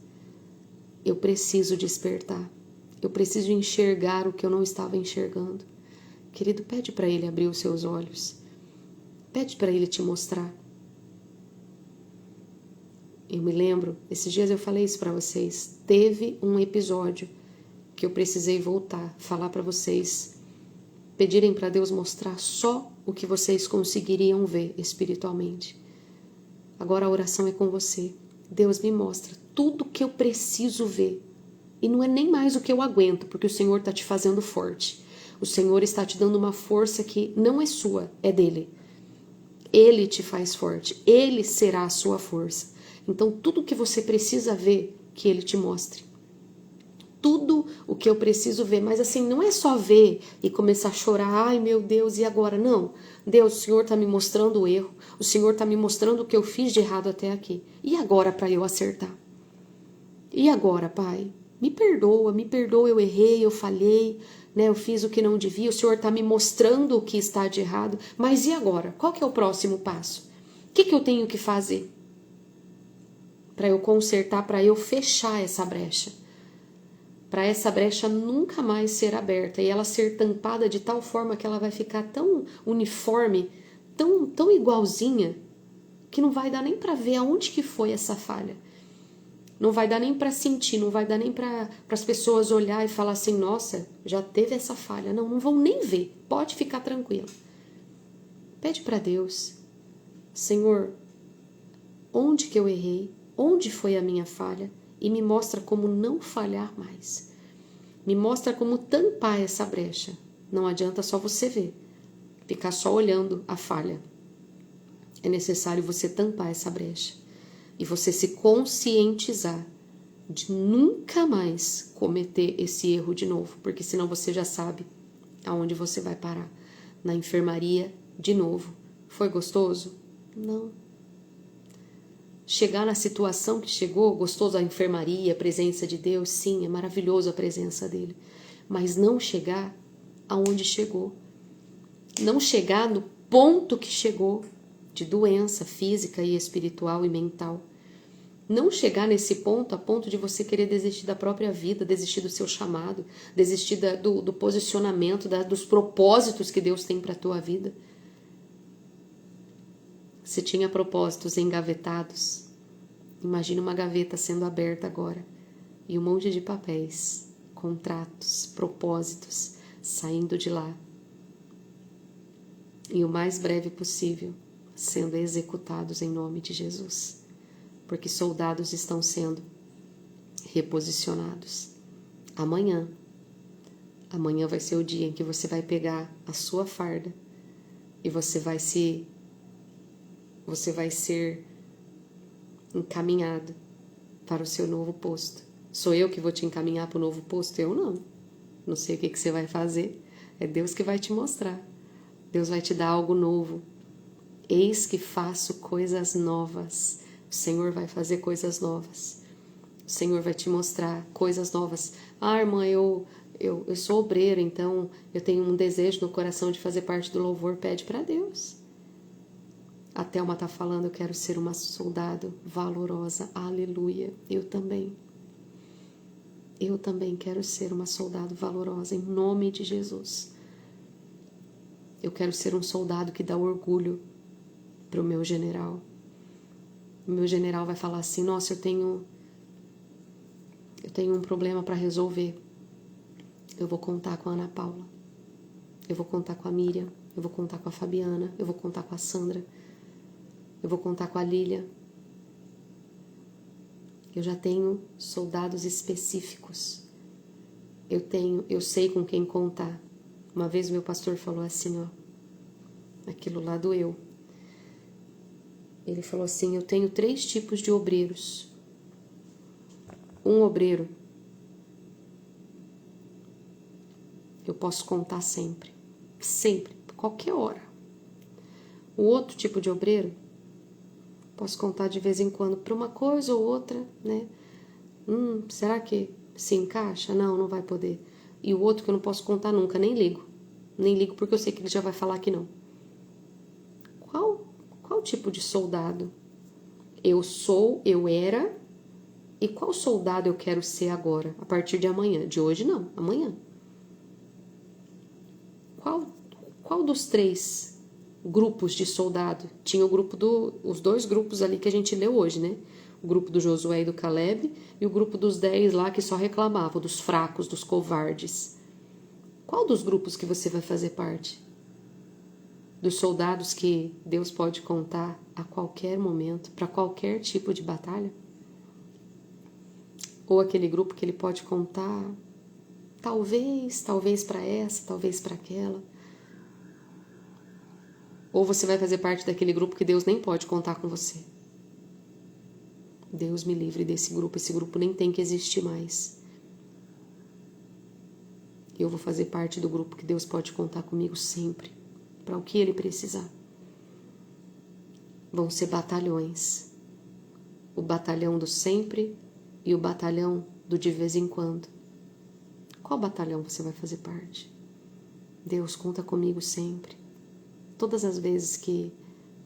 Eu preciso despertar. Eu preciso enxergar o que eu não estava enxergando. Querido, pede para Ele abrir os seus olhos. Pede para Ele te mostrar. Eu me lembro, esses dias eu falei isso para vocês. Teve um episódio que eu precisei voltar, falar para vocês, pedirem para Deus mostrar só o que vocês conseguiriam ver espiritualmente. Agora a oração é com você. Deus me mostra tudo que eu preciso ver. E não é nem mais o que eu aguento, porque o Senhor está te fazendo forte. O Senhor está te dando uma força que não é sua, é dele. Ele te faz forte. Ele será a sua força. Então, tudo que você precisa ver, que Ele te mostre. Tudo o que eu preciso ver. Mas assim, não é só ver e começar a chorar. Ai, meu Deus, e agora? Não. Deus, o Senhor está me mostrando o erro. O Senhor está me mostrando o que eu fiz de errado até aqui. E agora para eu acertar? E agora, Pai? Me perdoa, eu errei, eu falhei, né? Eu fiz o que não devia, o Senhor está me mostrando o que está de errado, mas e agora? Qual que é o próximo passo? O que eu tenho que fazer para eu consertar, para eu fechar essa brecha? Para essa brecha nunca mais ser aberta e ela ser tampada de tal forma que ela vai ficar tão uniforme, tão igualzinha, que não vai dar nem para ver aonde que foi essa falha. Não vai dar nem para sentir, não vai dar nem para as pessoas olhar e falar assim, nossa, já teve essa falha. Não vão nem ver, pode ficar tranquilo. Pede para Deus, Senhor, onde que eu errei? Onde foi a minha falha? E me mostra como não falhar mais. Me mostra como tampar essa brecha. Não adianta só você ver, ficar só olhando a falha. É necessário você tampar essa brecha. E você se conscientizar de nunca mais cometer esse erro de novo, porque senão você já sabe aonde você vai parar. Na enfermaria, de novo. Foi gostoso? Não. Chegar na situação que chegou, gostoso a enfermaria, a presença de Deus, sim, é maravilhoso a presença dele. Mas não chegar aonde chegou. Não chegar no ponto que chegou de doença física e espiritual e mental. Não chegar nesse ponto a ponto de você querer desistir da própria vida, desistir do seu chamado, desistir do posicionamento, dos propósitos que Deus tem para a tua vida. Se tinha propósitos engavetados, imagina uma gaveta sendo aberta agora e um monte de papéis, contratos, propósitos saindo de lá. E o mais breve possível sendo executados em nome de Jesus. Porque soldados estão sendo reposicionados. Amanhã vai ser o dia em que você vai pegar a sua farda e você vai ser encaminhado para o seu novo posto. Sou eu que vou te encaminhar para o novo posto? Eu não. Não sei o que você vai fazer. É Deus que vai te mostrar. Deus vai te dar algo novo. Eis que faço coisas novas. O Senhor vai fazer coisas novas. O Senhor vai te mostrar coisas novas. Ah, irmã, eu sou obreira, então eu tenho um desejo no coração de fazer parte do louvor. Pede para Deus. A Thelma está falando, eu quero ser uma soldado valorosa. Aleluia. Eu também. Eu também quero ser uma soldado valorosa, em nome de Jesus. Eu quero ser um soldado que dá orgulho para o meu general. O meu general vai falar assim, nossa, eu tenho um problema para resolver. Eu vou contar com a Ana Paula. Eu vou contar com a Miriam. Eu vou contar com a Fabiana. Eu vou contar com a Sandra. Eu vou contar com a Lília. Eu já tenho soldados específicos. Eu sei com quem contar. Uma vez meu pastor falou assim, aquilo lá doeu. Ele falou assim, eu tenho 3 tipos de obreiros. Um obreiro, eu posso contar sempre. Sempre, qualquer hora. O outro tipo de obreiro, posso contar de vez em quando para uma coisa ou outra, né? Será que se encaixa? Não vai poder. E o outro que eu não posso contar nunca, nem ligo. Nem ligo porque eu sei que ele já vai falar que não. Qual tipo de soldado? Eu era E qual soldado eu quero ser agora, a partir de amanhã? De hoje não, amanhã. Qual dos 3 grupos de soldado? Tinha os 2 grupos ali que a gente leu hoje, né? O grupo do Josué e do Caleb e o grupo dos 10 lá que só reclamavam, dos fracos, dos covardes. Qual dos grupos que você vai fazer parte? Dos soldados que Deus pode contar a qualquer momento, para qualquer tipo de batalha? Ou aquele grupo que ele pode contar, talvez para essa, talvez para aquela? Ou você vai fazer parte daquele grupo que Deus nem pode contar com você? Deus me livre desse grupo, esse grupo nem tem que existir mais. Eu vou fazer parte do grupo que Deus pode contar comigo sempre, para o que Ele precisar. Vão ser batalhões. O batalhão do sempre e o batalhão do de vez em quando. Qual batalhão você vai fazer parte? Deus conta comigo sempre. Todas as vezes que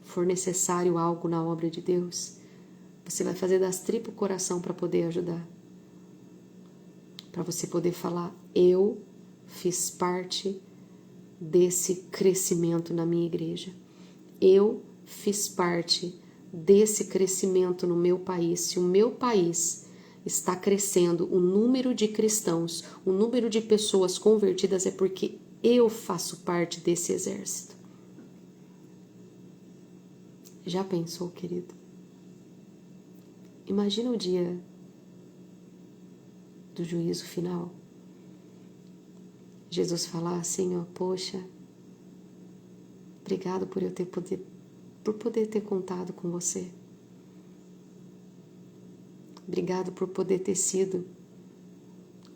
for necessário algo na obra de Deus, você vai fazer das tripas o coração para poder ajudar. Para você poder falar, eu fiz parte desse crescimento na minha igreja. Eu fiz parte desse crescimento no meu país. Se o meu país está crescendo, o número de cristãos, o número de pessoas convertidas é porque eu faço parte desse exército. Já pensou, querido? Imagina o dia do juízo final. Jesus falar assim, ó, poxa, obrigado por poder ter contado com você. Obrigado por poder ter sido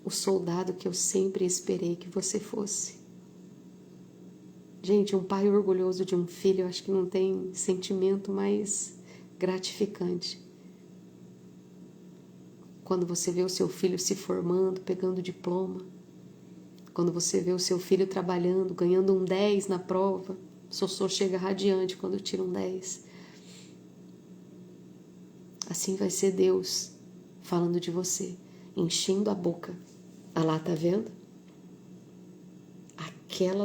o soldado que eu sempre esperei que você fosse. Gente, um pai orgulhoso de um filho, eu acho que não tem sentimento mais gratificante. Quando você vê o seu filho se formando, pegando diploma, quando você vê o seu filho trabalhando, ganhando um 10 na prova, o Sossô chega radiante quando tira um 10. Assim vai ser Deus falando de você, enchendo a boca. Ah lá, tá vendo? Aquela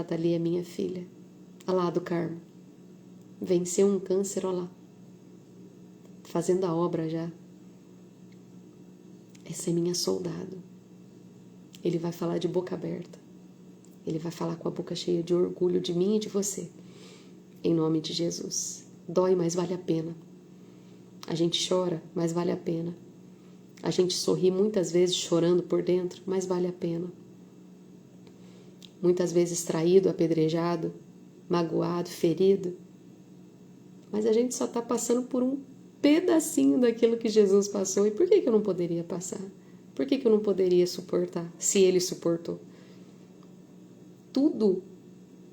dali é minha filha. Ah lá, do Carmo. Venceu um câncer, ó lá. Fazendo a obra já. Essa é minha soldado. Ele vai falar de boca aberta. Ele vai falar com a boca cheia de orgulho de mim e de você. Em nome de Jesus. Dói, mas vale a pena. A gente chora, mas vale a pena. A gente sorri muitas vezes chorando por dentro, mas vale a pena. Muitas vezes traído, apedrejado, magoado, ferido. Mas a gente só está passando por um pedacinho daquilo que Jesus passou. E por que eu não poderia passar? Por que eu não poderia suportar, se Ele suportou? Tudo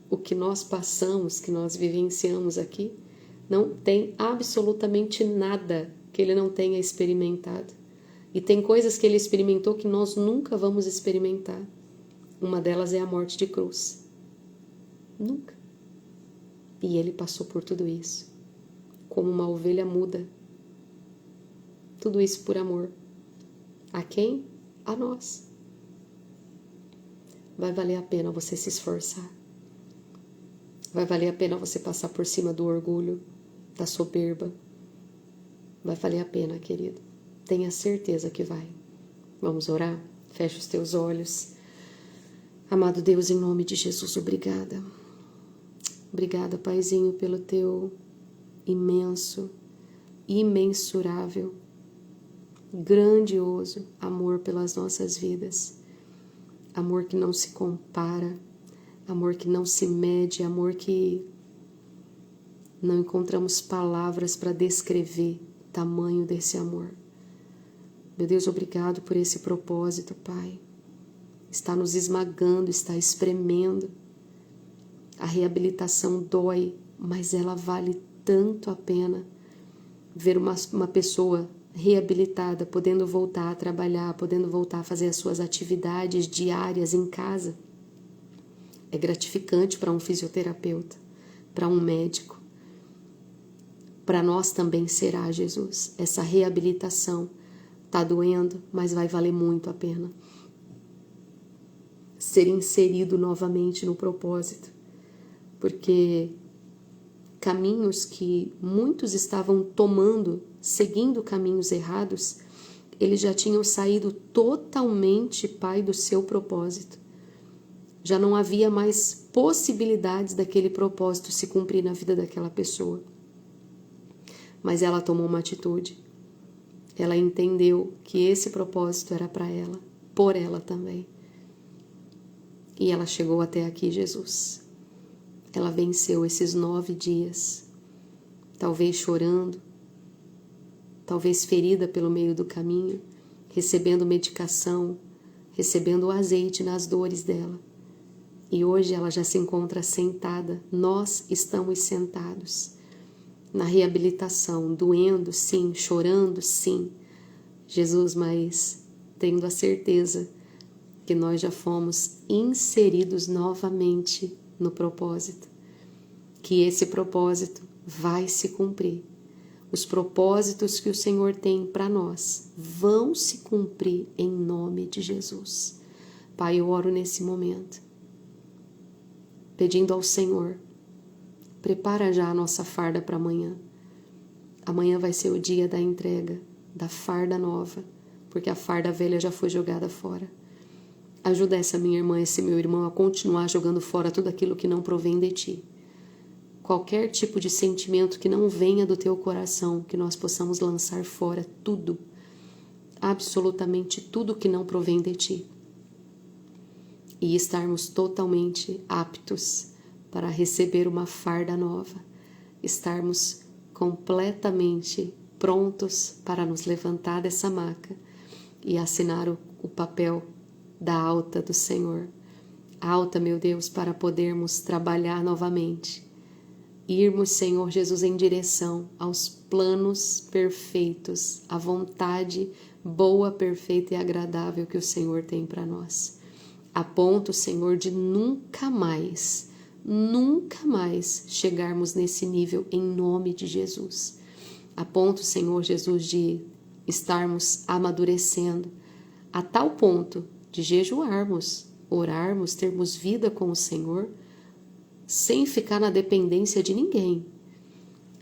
o que nós passamos, que nós vivenciamos aqui, não tem absolutamente nada que Ele não tenha experimentado. E tem coisas que Ele experimentou que nós nunca vamos experimentar. Uma delas é a morte de cruz. Nunca. E Ele passou por tudo isso, como uma ovelha muda. Tudo isso por amor. A quem? A nós. Vai valer a pena você se esforçar. Vai valer a pena você passar por cima do orgulho, da soberba. Vai valer a pena, querido. Tenha certeza que vai. Vamos orar? Fecha os teus olhos. Amado Deus, em nome de Jesus, obrigada. Obrigada, Paizinho, pelo teu imenso, imensurável, grandioso amor pelas nossas vidas. Amor que não se compara, amor que não se mede, amor que não encontramos palavras para descrever o tamanho desse amor. Meu Deus, obrigado por esse propósito, Pai. Está nos esmagando, está espremendo. A reabilitação dói, mas ela vale tanto a pena. Ver uma pessoa reabilitada, podendo voltar a trabalhar, podendo voltar a fazer as suas atividades diárias em casa. É gratificante para um fisioterapeuta, para um médico. para nós também será, Jesus. Essa reabilitação está doendo, mas vai valer muito a pena. Ser inserido novamente no propósito, porque caminhos que muitos estavam tomando, seguindo caminhos errados, eles já tinham saído totalmente, Pai, do seu propósito. Já não havia mais possibilidades daquele propósito se cumprir na vida daquela pessoa. Mas ela tomou uma atitude. Ela entendeu que esse propósito era para ela, por ela também. E ela chegou até aqui, Jesus. Ela venceu esses 9 dias, talvez chorando, talvez ferida pelo meio do caminho, recebendo medicação, recebendo o azeite nas dores dela. E hoje ela já se encontra sentada, nós estamos sentados na reabilitação, doendo sim, chorando sim, Jesus, mas tendo a certeza que nós já fomos inseridos novamente no propósito, que esse propósito vai se cumprir. Os propósitos que o Senhor tem para nós vão se cumprir em nome de Jesus. Pai, eu oro nesse momento, pedindo ao Senhor, prepara já a nossa farda para amanhã. Amanhã vai ser o dia da entrega da farda nova, porque a farda velha já foi jogada fora. Ajuda essa minha irmã, esse meu irmão a continuar jogando fora tudo aquilo que não provém de Ti. Qualquer tipo de sentimento que não venha do Teu coração, que nós possamos lançar fora tudo, absolutamente tudo que não provém de Ti. E estarmos totalmente aptos para receber uma farda nova, estarmos completamente prontos para nos levantar dessa maca e assinar o papel da alta do Senhor. Alta, meu Deus, para podermos trabalhar novamente. Irmos, Senhor Jesus, em direção aos planos perfeitos, à vontade boa, perfeita e agradável que o Senhor tem para nós. A ponto, Senhor, de nunca mais chegarmos nesse nível em nome de Jesus. A ponto, Senhor Jesus, de estarmos amadurecendo a tal ponto de jejuarmos, orarmos, termos vida com o Senhor, sem ficar na dependência de ninguém.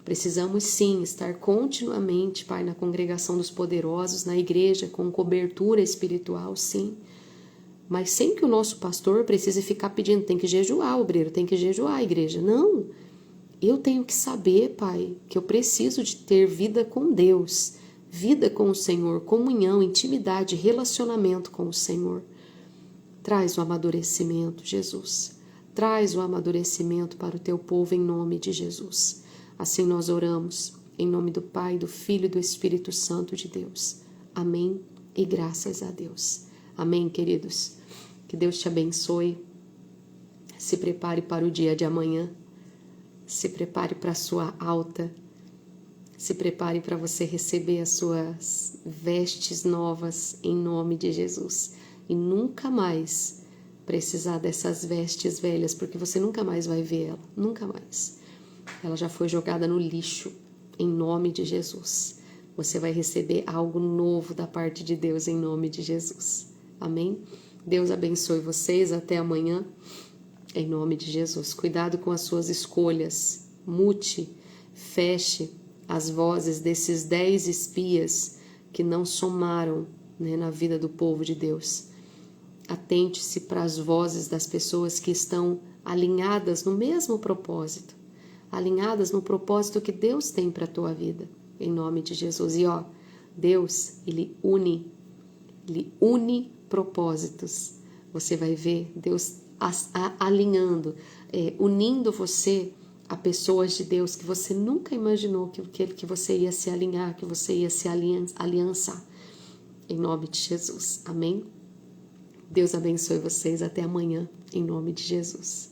Precisamos sim estar continuamente, Pai, na congregação dos poderosos, na igreja, com cobertura espiritual, sim. Mas sem que o nosso pastor precise ficar pedindo, tem que jejuar, obreiro, tem que jejuar, igreja. Não, eu tenho que saber, Pai, que eu preciso de ter vida com Deus, vida com o Senhor, comunhão, intimidade, relacionamento com o Senhor. Traz o amadurecimento, Jesus. Traz o amadurecimento para o Teu povo em nome de Jesus. Assim nós oramos, em nome do Pai, do Filho e do Espírito Santo de Deus. Amém e graças a Deus. Amém, queridos. Que Deus te abençoe. Se prepare para o dia de amanhã. Se prepare para a sua alta. Se prepare para você receber as suas vestes novas em nome de Jesus. E nunca mais precisar dessas vestes velhas, porque você nunca mais vai ver ela. Nunca mais. Ela já foi jogada no lixo em nome de Jesus. Você vai receber algo novo da parte de Deus em nome de Jesus. Amém? Deus abençoe vocês. Até amanhã. Em nome de Jesus. Cuidado com as suas escolhas. Mute, feche as vozes desses 10 espias que não somaram, na vida do povo de Deus. Atente-se para as vozes das pessoas que estão alinhadas no mesmo propósito. Alinhadas no propósito que Deus tem para a tua vida. Em nome de Jesus. E Deus, Ele une propósitos. Você vai ver Deus alinhando, unindo você a pessoas de Deus que você nunca imaginou que você ia se alinhar, que você ia se aliançar. Em nome de Jesus. Amém? Deus abençoe vocês. Até amanhã. Em nome de Jesus.